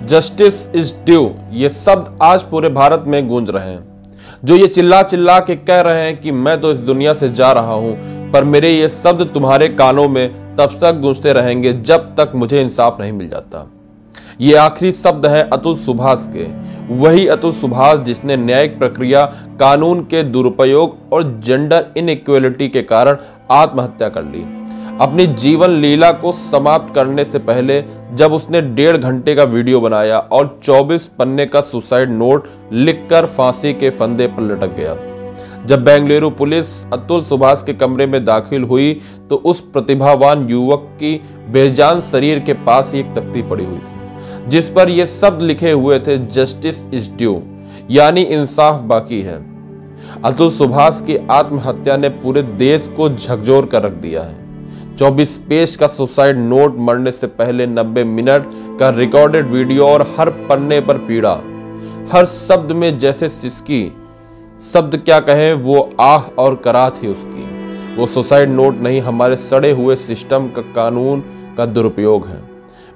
Justice is due, ये शब्द आज पूरे भारत में गूंज रहे हैं। जो ये चिल्ला चिल्ला के कह रहे हैं कि मैं तो इस दुनिया से जा रहा हूं, पर मेरे ये शब्द तुम्हारे कानों में तब तक गूंजते रहेंगे जब तक मुझे इंसाफ नहीं मिल जाता। ये आखिरी शब्द है अतुल सुभाष के, वही अतुल सुभाष जिसने न्यायिक प्रक्रिया, कानून के दुरुपयोग और जेंडर इनइक्वालिटी के कारण आत्महत्या कर ली। अपनी जीवन लीला को समाप्त करने से पहले जब उसने 1.5 घंटे का वीडियो बनाया और 24 पन्ने का सुसाइड नोट लिखकर फांसी के फंदे पर लटक गया। जब बेंगलुरु पुलिस अतुल सुभाष के कमरे में दाखिल हुई तो उस प्रतिभावान युवक की बेजान शरीर के पास एक तख्ती पड़ी हुई थी जिस पर यह शब्द लिखे हुए थे, जस्टिस इज ड्यू, यानी इंसाफ बाकी है। अतुल सुभाष की आत्महत्या ने पूरे देश को झकझोर कर रख दिया है। 24 पेज का सुसाइड नोट, मरने से पहले 90 मिनट का रिकॉर्डेड वीडियो और हर पन्ने पर पीड़ा, हर शब्द में जैसे सिसकी, शब्द क्या कहें, वो आह और कराह थी उसकी। वो सुसाइड नोट नहीं, हमारे सड़े हुए सिस्टम का, कानून का दुरुपयोग है।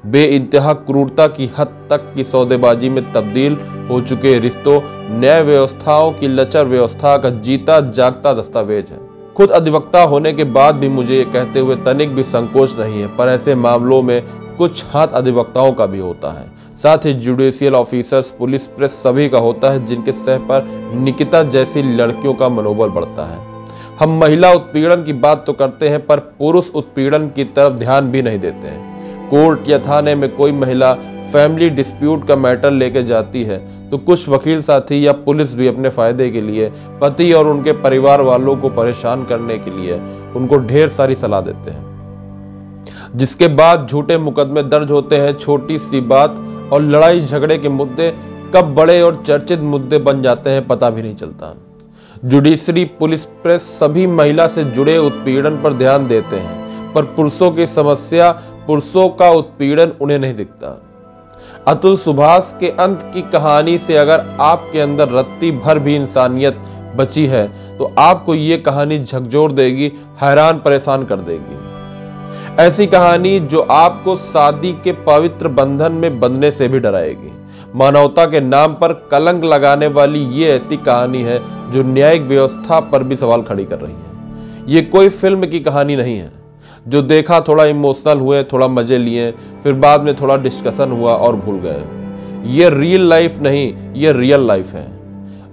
बेइंतहा क्रूरता की हद तक की सौदेबाजी में तब्दील हो चुके रिश्तों, न्याय व्यवस्थाओं की लचर व्यवस्था का जीता जागता दस्तावेज है। खुद अधिवक्ता होने के बाद भी मुझे ये कहते हुए तनिक भी संकोच नहीं है, पर ऐसे मामलों में कुछ हाथ अधिवक्ताओं का भी होता है, साथ ही जुडिशियल ऑफिसर्स, पुलिस, प्रेस सभी का होता है, जिनके सह पर निकिता जैसी लड़कियों का मनोबल बढ़ता है। हम महिला उत्पीड़न की बात तो करते हैं, पर पुरुष उत्पीड़न की तरफ ध्यान भी नहीं देते हैं। कोर्ट या थाने में कोई महिला फैमिली डिस्प्यूट का मैटर लेके जाती है तो कुछ वकील साथी या पुलिस भी अपने फायदे के लिए पति और उनके परिवार वालों को परेशान करने के लिए उनको ढेर सारी सलाह देते हैं, जिसके बाद झूठे मुकदमे दर्ज होते हैं। छोटी सी बात और लड़ाई झगड़े के मुद्दे कब बड़े और चर्चित मुद्दे बन जाते हैं पता भी नहीं चलता। जुडिशरी, पुलिस, प्रेस सभी महिला से जुड़े उत्पीड़न पर ध्यान देते हैं, पर पुरुषों की समस्या, पुरुषों का उत्पीड़न उन्हें नहीं दिखता। अतुल सुभाष के अंत की कहानी से अगर आपके अंदर रत्ती भर भी इंसानियत बची है तो आपको ये कहानी झकझोर देगी, हैरान परेशान कर देगी। ऐसी कहानी जो आपको शादी के पवित्र बंधन में बंधने से भी डराएगी। मानवता के नाम पर कलंक लगाने वाली ये ऐसी कहानी है जो न्यायिक व्यवस्था पर भी सवाल खड़ी कर रही है। ये कोई फिल्म की कहानी नहीं है जो देखा, थोड़ा इमोशनल हुए, थोड़ा मजे लिए, फिर बाद में थोड़ा डिस्कशन हुआ और भूल गए। ये रियल लाइफ नहीं, ये रियल लाइफ है।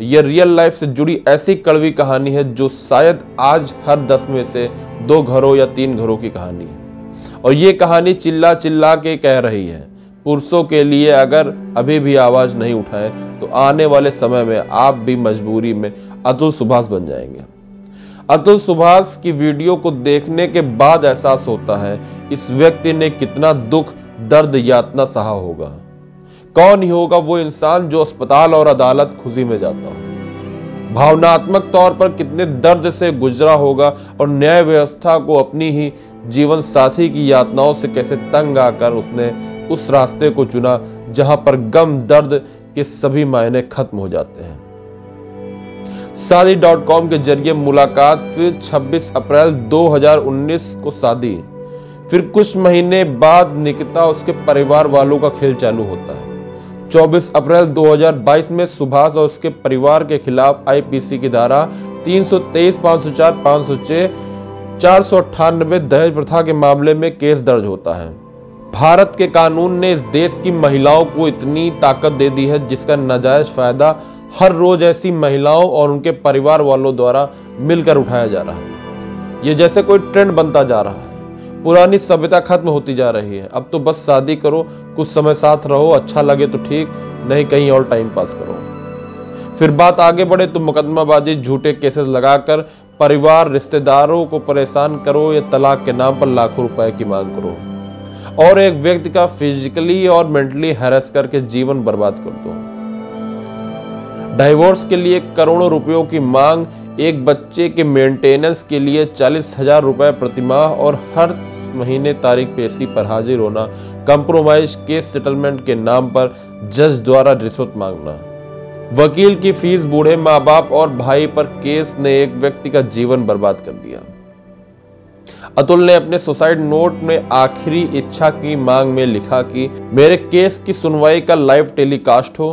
ये रियल लाइफ से जुड़ी ऐसी कड़वी कहानी है जो शायद आज हर 10 में से 2 घरों या 3 घरों की कहानी है। और ये कहानी चिल्ला चिल्ला के कह रही है पुरुषों के लिए, अगर अभी भी आवाज नहीं उठाए तो आने वाले समय में आप भी मजबूरी में अतुल सुभाष बन जाएंगे। अतुल सुभाष की वीडियो को देखने के बाद एहसास होता है इस व्यक्ति ने कितना दुख, दर्द, यातना सहा होगा। कौन ही होगा वो इंसान जो अस्पताल और अदालत खुशी में जाता हो। भावनात्मक तौर पर कितने दर्द से गुजरा होगा और न्याय व्यवस्था को अपनी ही जीवन साथी की यातनाओं से कैसे तंग आकर उसने उस रास्ते को चुना जहां पर गम, दर्द के सभी मायने खत्म हो जाते हैं। शादी.com के जरिए मुलाकात, फिर 26 अप्रैल 2019 को शादी, फिर कुछ महीने बाद निकिता उसके परिवार वालों का खेल चालू होता है। 24 अप्रैल 2022 में सुभाष और उसके परिवार के खिलाफ आईपीसी की धारा 323, 504, 506, 498 दहेज प्रथा के मामले में केस दर्ज होता है। भारत के कानून ने इस देश की महिलाओं को इतनी ताकत दे दी है जिसका नाजायज फायदा हर रोज ऐसी महिलाओं और उनके परिवार वालों द्वारा मिलकर उठाया जा रहा है। ये जैसे कोई ट्रेंड बनता जा रहा है। पुरानी सभ्यता खत्म होती जा रही है। अब तो बस शादी करो, कुछ समय साथ रहो, अच्छा लगे तो ठीक, नहीं कहीं और टाइम पास करो। फिर बात आगे बढ़े तो मुकदमाबाजी, झूठे केसेस लगाकर परिवार, रिश्तेदारों को परेशान करो या तलाक के नाम पर लाखों रुपए की मांग करो और एक व्यक्ति का फिजिकली और मेंटली हैरेस करके जीवन बर्बाद कर दो। डाइवोर्स के लिए करोड़ों रुपयों की मांग, एक बच्चे के मेंटेनेंस के लिए 40,000 रुपए प्रतिमाह और हर महीने तारीख पेशी पर हाजिर होना, कंप्रोमाइज केस सेटलमेंट के नाम पर जज द्वारा रिश्वत मांगना, वकील की फीस, बूढ़े माँ बाप और भाई पर केस ने एक व्यक्ति का जीवन बर्बाद कर दिया। अतुल ने अपने सुसाइड नोट में आखिरी इच्छा की मांग में लिखा कि मेरे केस की सुनवाई का लाइव टेलीकास्ट हो,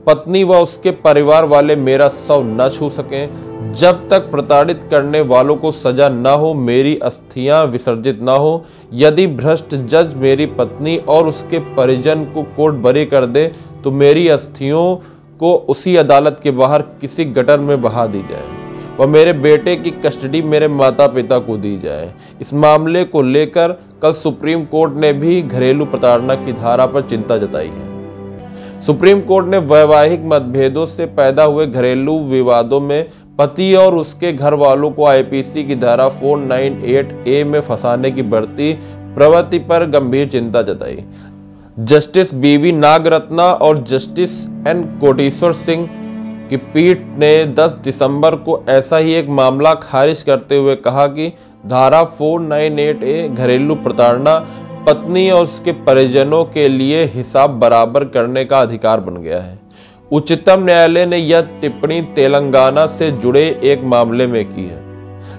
पत्नी व उसके परिवार वाले मेरा शव न छू सकें, जब तक प्रताड़ित करने वालों को सजा न हो, मेरी अस्थियां विसर्जित न हो। यदि भ्रष्ट जज मेरी पत्नी और उसके परिजन को कोर्ट बरी कर दे तो मेरी अस्थियों को उसी अदालत के बाहर किसी गटर में बहा दी जाए व मेरे बेटे की कस्टडी मेरे माता पिता को दी जाए। इस मामले को लेकर कल सुप्रीम कोर्ट ने भी घरेलू प्रताड़ना की धारा पर चिंता जताई है। सुप्रीम कोर्ट ने वैवाहिक मतभेदों से पैदा हुए घरेलू विवादों में पति और उसके घर वालों को आईपीसी की धारा 498A में फंसाने की बढ़ती प्रवृत्ति पर गंभीर चिंता जताई। जस्टिस बीवी नागरत्ना और जस्टिस एन कोटेश्वर सिंह की पीठ ने 10 दिसंबर को ऐसा ही एक मामला खारिज करते हुए कहा कि धारा 498A घरेलू प्रताड़ना पत्नी और उसके परिजनों के लिए हिसाब बराबर करने का अधिकार बन गया है। उच्चतम न्यायालय ने यह टिप्पणी तेलंगाना से जुड़े एक मामले में की है,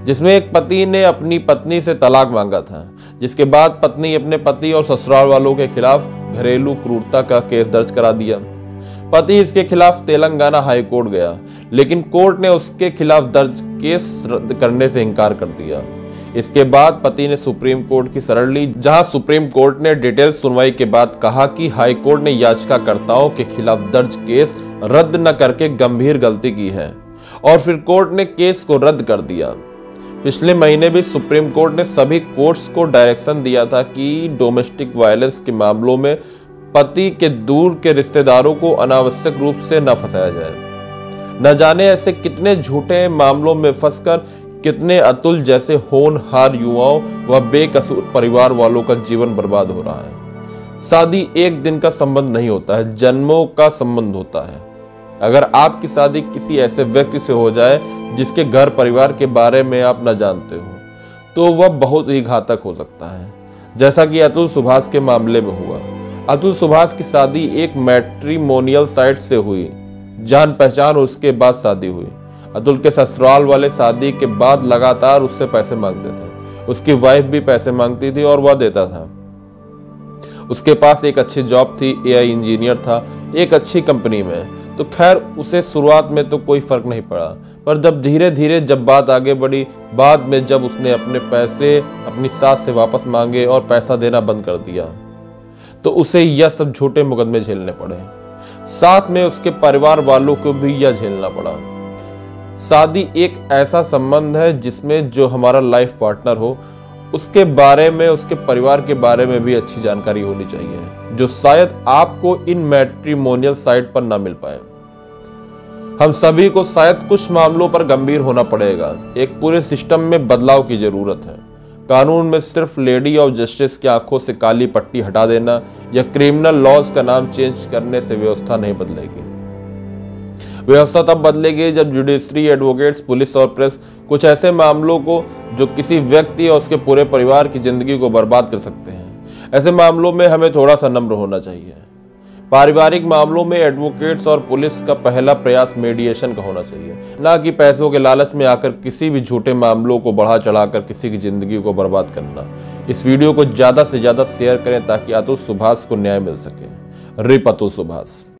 जिसमें एक पति ने अपनी पत्नी से तलाक मांगा था, जिसके बाद पत्नी अपने पति और ससुराल वालों के खिलाफ घरेलू क्रूरता का केस दर्ज करा दिया। पति इसके खिलाफ तेलंगाना हाई कोर्ट गया, लेकिन कोर्ट ने उसके खिलाफ दर्ज केस रद्द करने से इनकार कर दिया। इसके बाद पति ने सुप्रीम कोर्ट की शरण ली, जहां सुप्रीम कोर्ट ने डिटेल सुनवाई के बाद कहा कि हाई कोर्ट ने याचिकाकर्ताओं के खिलाफ दर्ज केस रद्द न करके गंभीर गलती की है और फिर कोर्ट ने केस को रद्द कर दिया। पिछले महीने भी सुप्रीम कोर्ट ने सभी कोर्ट्स को डायरेक्शन दिया था कि डोमेस्टिक वायलेंस के मामलों में पति के दूर के रिश्तेदारों को अनावश्यक रूप से न फंसाया जाए। न जाने ऐसे कितने झूठे मामलों में फंसकर कितने अतुल जैसे होनहार युवाओं व बेकसूर परिवार वालों का जीवन बर्बाद हो रहा है। शादी एक दिन का संबंध नहीं होता है, जन्मों का संबंध होता है। अगर आपकी शादी किसी ऐसे व्यक्ति से हो जाए जिसके घर परिवार के बारे में आप न जानते हो, तो वह बहुत ही घातक हो सकता है, जैसा कि अतुल सुभाष के मामले में हुआ। अतुल सुभाष की शादी एक मैट्रिमोनियल साइट से हुई, जान पहचान और उसके बाद शादी हुई। अतुल के ससुराल वाले शादी के बाद लगातार उससे पैसे मांगते थे। उसकी वाइफ भी पैसे मांगती थी और वह देता था। उसके पास एक अच्छी जॉब थी, एआई इंजीनियर था एक अच्छी कंपनी में। तो खैर उसे शुरुआत में तो कोई फर्क नहीं पड़ा, पर जब धीरे धीरे जब बात आगे बढ़ी, बाद में जब उसने अपने पैसे अपनी सास से वापस मांगे और पैसा देना बंद कर दिया, तो उसे यह सब झूठे मुकदमे झेलने पड़े। साथ में उसके परिवार वालों को भी यह झेलना पड़ा। शादी एक ऐसा संबंध है जिसमें जो हमारा लाइफ पार्टनर हो उसके बारे में, उसके परिवार के बारे में भी अच्छी जानकारी होनी चाहिए, जो शायद आपको इन मैट्रिमोनियल साइट पर ना मिल पाए। हम सभी को शायद कुछ मामलों पर गंभीर होना पड़ेगा। एक पूरे सिस्टम में बदलाव की जरूरत है। कानून में सिर्फ लेडी ऑफ जस्टिस की आंखों से काली पट्टी हटा देना या क्रिमिनल लॉज का नाम चेंज करने से व्यवस्था नहीं बदलेगी। व्यवस्था तब बदलेगी जब जुडिशरी, एडवोकेट्स, पुलिस और प्रेस कुछ ऐसे मामलों को जो किसी व्यक्ति और उसके पूरे परिवार की जिंदगी को बर्बाद कर सकते हैं, ऐसे मामलों में हमें थोड़ा सा नम्र होना चाहिए। पारिवारिक मामलों में एडवोकेट्स और पुलिस का पहला प्रयास मीडिएशन का होना चाहिए, ना कि पैसों के लालच में आकर किसी भी झूठे मामलों को बढ़ा चढ़ाकर किसी की जिंदगी को बर्बाद करना। इस वीडियो को ज्यादा से ज्यादा शेयर करें ताकि अतुल सुभाष को न्याय मिल सके। रिप अतुल सुभाष।